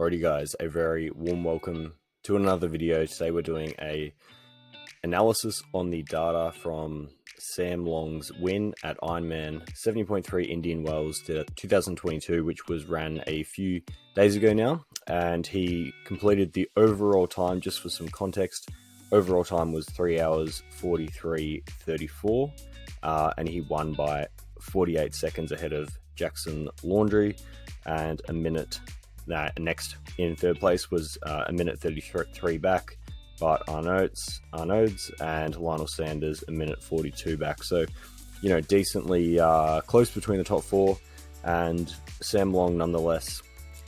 Alrighty guys, a very warm welcome to another video. Today we're doing a analysis on the data from Sam Long's win at Ironman 70.3 Indian Wells 2022, which was ran a few days ago now, and he completed the overall time. Just for some context, overall time was 3 hours 43:34, and he won by 48 seconds ahead of Jackson Laundry, and a minute next in third place was a minute 33 back, but Arnaud's and Lionel Sanders a minute 42 back. So, decently close between the top four, and Sam Long nonetheless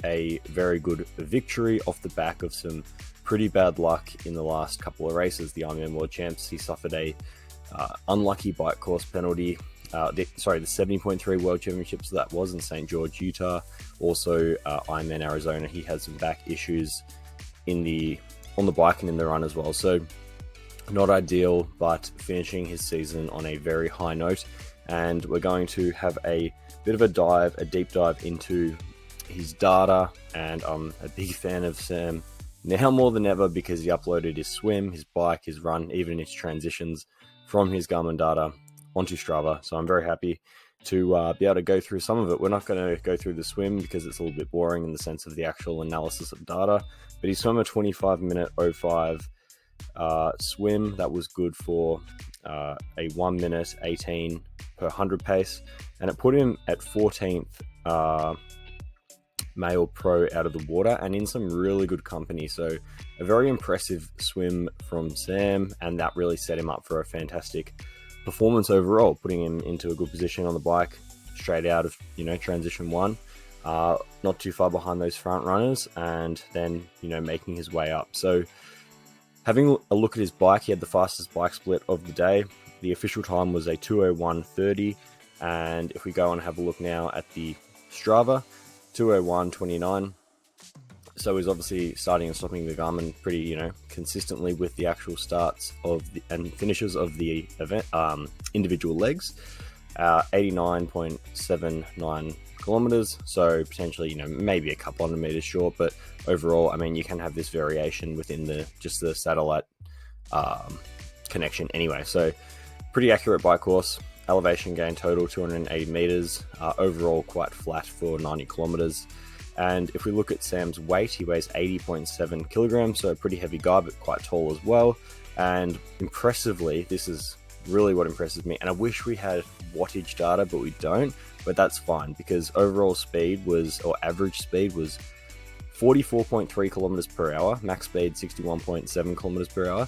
a very good victory off the back of some pretty bad luck in the last couple of races. The Ironman World Champs, he suffered a unlucky bike course penalty. The 70.3 World Championships, that was in St. George, Utah. Also, Ironman Arizona, he had some back issues on the bike and in the run as well. So, not ideal, but finishing his season on a very high note. And we're going to have a bit of a deep dive into his data. And I'm a big fan of Sam now more than ever, because he uploaded his swim, his bike, his run, even his transitions from his Garmin data onto Strava. So I'm very happy to be able to go through some of it. We're not going to go through the swim because it's a little bit boring in the sense of the actual analysis of data, but he swam a 25-minute 05 swim that was good for a 1 minute 18 per 100 pace, and it put him at 14th male pro out of the water and in some really good company. So a very impressive swim from Sam, and that really set him up for a fantastic performance overall, putting him into a good position on the bike straight out of transition one, not too far behind those front runners, and then making his way up. So having a look at his bike, he had the fastest bike split of the day. The official time was a 2:01:30, and if we go and have a look now at the Strava, 2:01:29. So he's obviously starting and stopping the Garmin pretty, consistently with the actual starts and finishes of the event, individual legs. 89.79 kilometers. So potentially, maybe a couple hundred meters short, but overall, I mean, you can have this variation within the satellite connection anyway. So pretty accurate bike course. Elevation gain total 280 meters. Overall, quite flat for 90 kilometers. And if we look at Sam's weight, he weighs 80.7 kilograms, so a pretty heavy guy, but quite tall as well. And impressively, this is really what impresses me, and I wish we had wattage data, but we don't, but that's fine, because overall speed average speed was 44.3 kilometers per hour, max speed 61.7 kilometers per hour.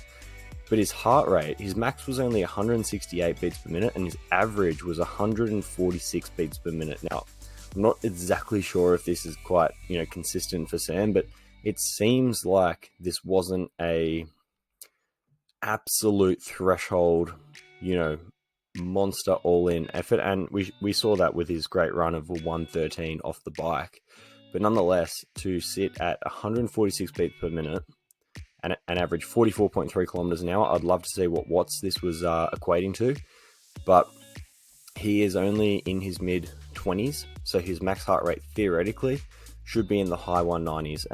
But his heart rate, his max was only 168 beats per minute, and his average was 146 beats per minute. Now, I'm not exactly sure if this is quite, consistent for Sam, but it seems like this wasn't a absolute threshold, monster all-in effort. And we saw that with his great run of a 1:13 off the bike. But nonetheless, to sit at 146 beats per minute and an average 44.3 kilometers an hour, I'd love to see what watts this was equating to. But he is only in his mid-20s, so his max heart rate theoretically should be in the high 190s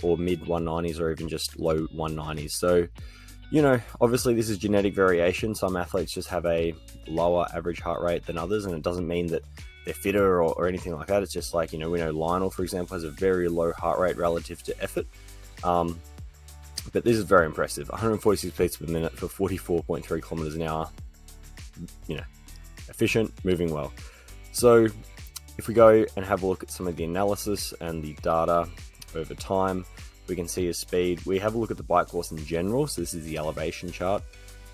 or mid 190s, or even just low 190s. So, obviously this is genetic variation. Some athletes just have a lower average heart rate than others, and it doesn't mean that they're fitter or anything like that. It's just like, we know Lionel, for example, has a very low heart rate relative to effort. But this is very impressive. 146 beats per minute for 44.3 kilometers an hour. Efficient, moving well. So if we go and have a look at some of the analysis and the data over time, we can see his speed. We have a look at the bike course in general. So this is the elevation chart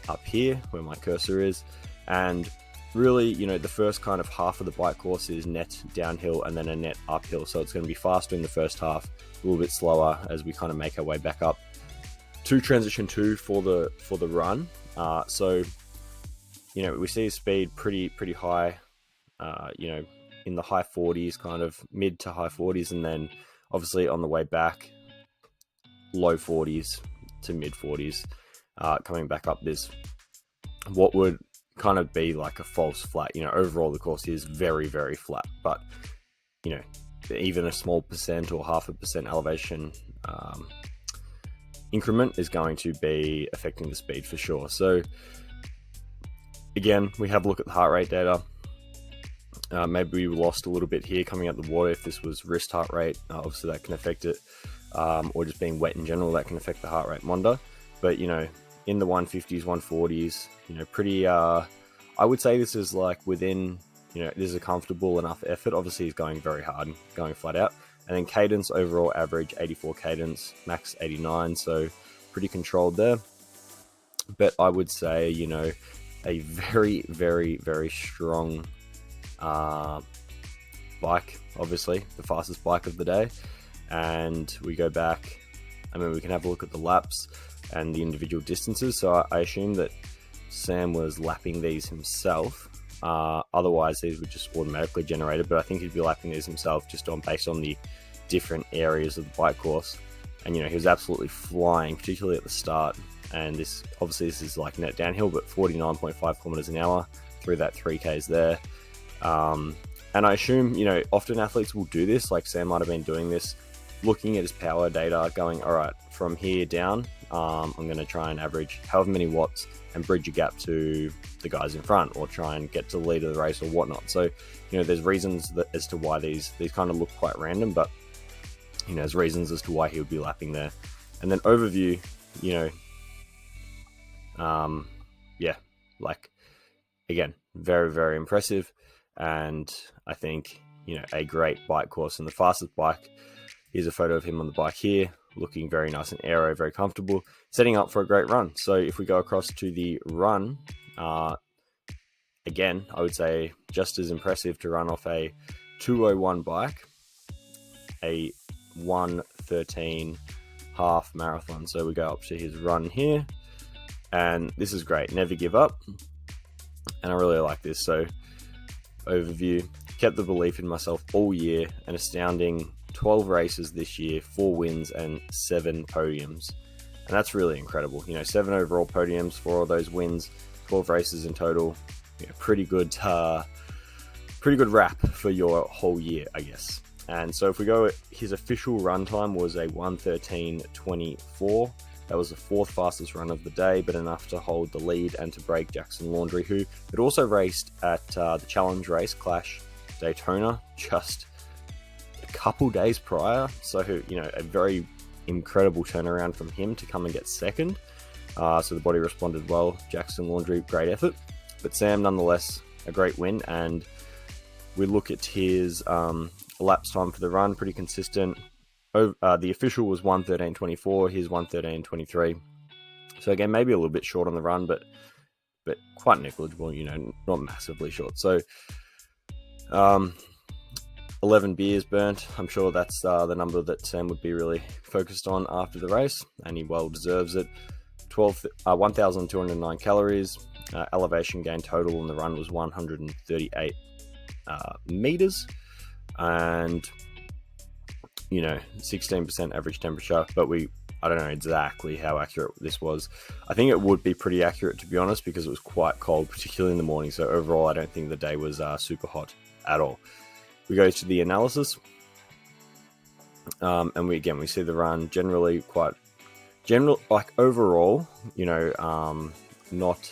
up here where my cursor is. And really, the first kind of half of the bike course is net downhill and then a net uphill. So it's going to be faster in the first half, a little bit slower as we kind of make our way back up to transition 2 for the run. So we see his speed pretty high, in the high 40s, kind of mid to high 40s, and then obviously on the way back, low 40s to mid 40s, coming back up this, what would kind of be like a false flat. Overall the course is very, very flat, but even a small percent or 0.5% elevation increment is going to be affecting the speed for sure. So again, we have a look at the heart rate data. Maybe we lost a little bit here coming out the water. If this was wrist heart rate, obviously that can affect it, or just being wet in general, that can affect the heart rate monitor. But you know, in the 150s, 140s, you know, pretty. I would say this is like within, you know, this is a comfortable enough effort. Obviously, he's going very hard, going flat out. And then cadence, overall average 84 cadence, max 89, so pretty controlled there. But I would say, you know, a very, very, very strong bike, obviously the fastest bike of the day. And we go back, I mean, we can have a look at the laps and the individual distances. So I assume that Sam was lapping these himself. Otherwise these were just automatically generated, but I think he'd be lapping these himself just based on the different areas of the bike course. And you know, he was absolutely flying, particularly at the start. And this is like net downhill, but 49.5 kilometers an hour through that 3Ks there. And I assume, you know, often athletes will do this, like Sam might have been doing this, looking at his power data, going, all right, from here down, I'm going to try and average however many watts and bridge a gap to the guys in front, or try and get to the lead of the race or whatnot. So, you know, there's reasons as to why these kind of look quite random, but, you know, there's reasons as to why he would be lapping there. And then overview, you know, yeah, like, again, very, very impressive. And I think, you know, a great bike course and the fastest bike. Here's a photo of him on the bike here, looking very nice and aero, very comfortable, setting up for a great run. So if we go across to the run, again, I would say just as impressive to run off a 2:01 bike, a 1:13 half marathon. So we go up to his run here, and this is great. Never give up. And I really like this. So overview, kept the belief in myself all year, an astounding 12 races this year, 4 wins and 7 podiums. And that's really incredible. You know, 7 overall podiums, 4 of those wins, 12 races in total. You know, pretty good wrap for your whole year, I guess. And so if we go, his official run time was a 1:13.24. That was the 4th fastest run of the day, but enough to hold the lead and to break Jackson Laundry, who had also raced at the Challenge Race Clash Daytona just a couple days prior. So, you know, a very incredible turnaround from him to come and get second. So the body responded well. Jackson Laundry, great effort. But Sam, nonetheless, a great win. And we look at his lapse time for the run, pretty consistent. The official was 1:13.24, his 1:13.23. So again, maybe a little bit short on the run, but quite negligible, you know, not massively short. So 11 beers burnt. I'm sure that's the number that Sam would be really focused on after the race, and he well deserves it. 1,209 calories. Elevation gain total on the run was 138 meters, and you know, 16% average temperature. But I don't know exactly how accurate this was. I think it would be pretty accurate, to be honest, because it was quite cold, particularly in the morning. So overall, I don't think the day was super hot at all. We go to the analysis, and we see the run generally quite general, like overall, you know, not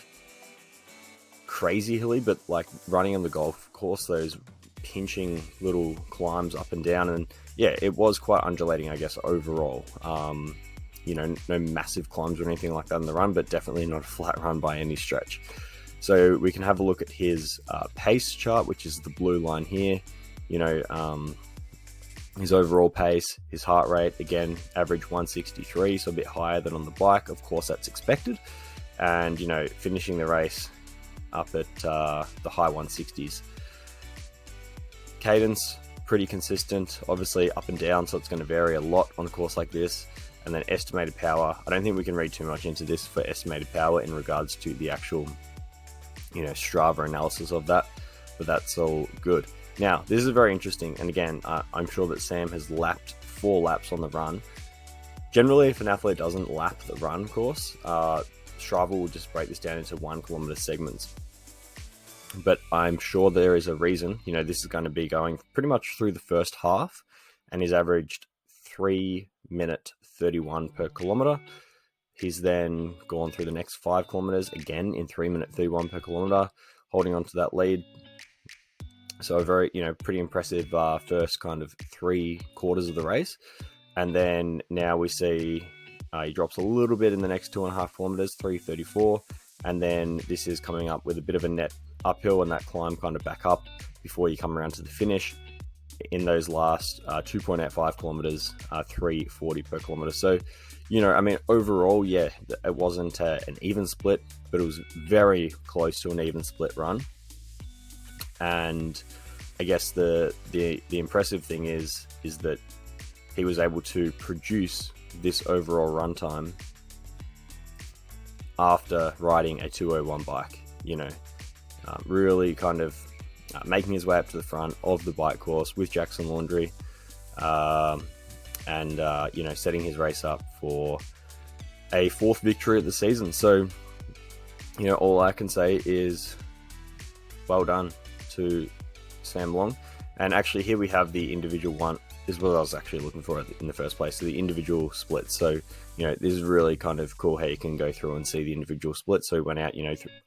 crazy hilly, but like running on the golf course, those pinching little climbs up and down, and yeah, it was quite undulating, I guess, overall. You know, no massive climbs or anything like that in the run, but definitely not a flat run by any stretch. So we can have a look at his pace chart, which is the blue line here. You know, his overall pace, his heart rate, again, average 163, so a bit higher than on the bike. Of course, that's expected. And, you know, finishing the race up at the high 160s. Cadence, pretty consistent, obviously up and down, so it's going to vary a lot on a course like this. And then estimated power, I don't think we can read too much into this for estimated power in regards to the actual, you know, Strava analysis of that, but that's all good. Now, this is very interesting, and again, I'm sure that Sam has lapped 4 laps on the run. Generally, if an athlete doesn't lap the run course, Strava will just break this down into 1 kilometer segments. but I'm sure there is a reason. You know, this is going to be going pretty much through the first half, and he's averaged 3 minute 31 per kilometer. He's then gone through the next 5 kilometers again in 3 minute 31 per kilometer, holding on to that lead. So a very, pretty impressive first kind of 3/4 of the race. And then now we see he drops a little bit in the next 2.5 kilometers, 3:34. And then this is coming up with a bit of a net uphill, and that climb kind of back up before you come around to the finish in those last 2.85 kilometers, 3:40 per kilometer. So, overall, yeah, it wasn't an even split, but it was very close to an even split run. And I guess the impressive thing is that he was able to produce this overall runtime after riding a 201 bike. Really kind of making his way up to the front of the bike course with Jackson Laundry, and setting his race up for a 4th victory of the season. So, all I can say is well done to Sam Long. And actually, here we have the individual one, is what I was actually looking for in the first place. So the individual splits. So, this is really kind of cool how you can go through and see the individual splits. So he went out,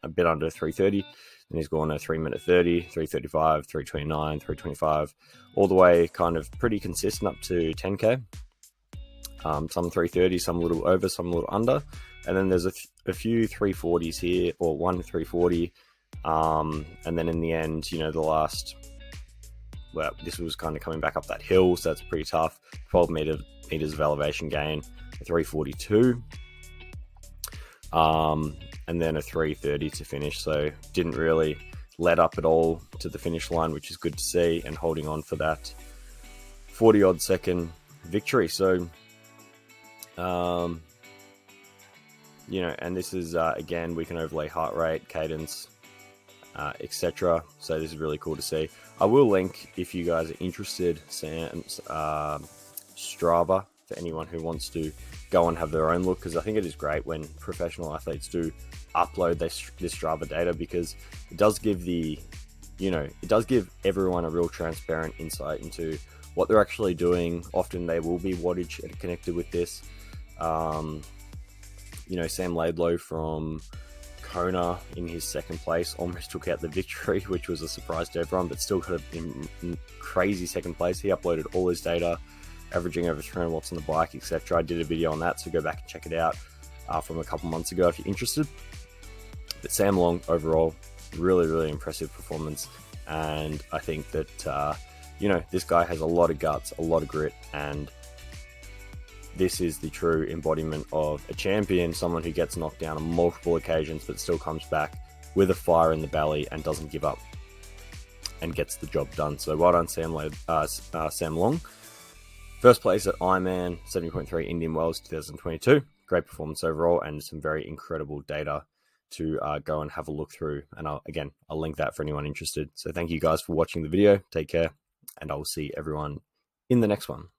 a bit under 3:30, and he's gone a 3-minute 30, 3:35, 3:29, 3:25, all the way kind of pretty consistent up to 10K. Some 3:30, some a little over, some a little under. And then there's a few 3:40s here, or one 3:40. And then in the end, the last, this was kind of coming back up that hill, so that's pretty tough. 12 meters of elevation gain, 3:42, and then a 3:30 to finish. So didn't really let up at all to the finish line, which is good to see, and holding on for that 40-odd second victory. So, and this is, again, we can overlay heart rate, cadence, etc. So this is really cool to see. I will link, if you guys are interested, Sam's Strava for anyone who wants to go and have their own look, because I think it is great when professional athletes do upload this Strava data, because it does give everyone a real transparent insight into what they're actually doing. Often they will be wattage connected with this. Sam Laidlow from Kona in his 2nd place almost took out the victory, which was a surprise to everyone, but still could have been in crazy 2nd place. He uploaded all his data, averaging over 300 watts on the bike, etc. I did a video on that, so go back and check it out from a couple months ago if you're interested. But Sam Long, overall, really, really impressive performance. And I think that, this guy has a lot of guts, a lot of grit, and this is the true embodiment of a champion, someone who gets knocked down on multiple occasions but still comes back with a fire in the belly and doesn't give up and gets the job done. So well done, Sam Long. 1st place at Ironman 70.3 Indian Wells 2022. Great performance overall, and some very incredible data to go and have a look through. And I'll link that for anyone interested. So thank you guys for watching the video. Take care, and I will see everyone in the next one.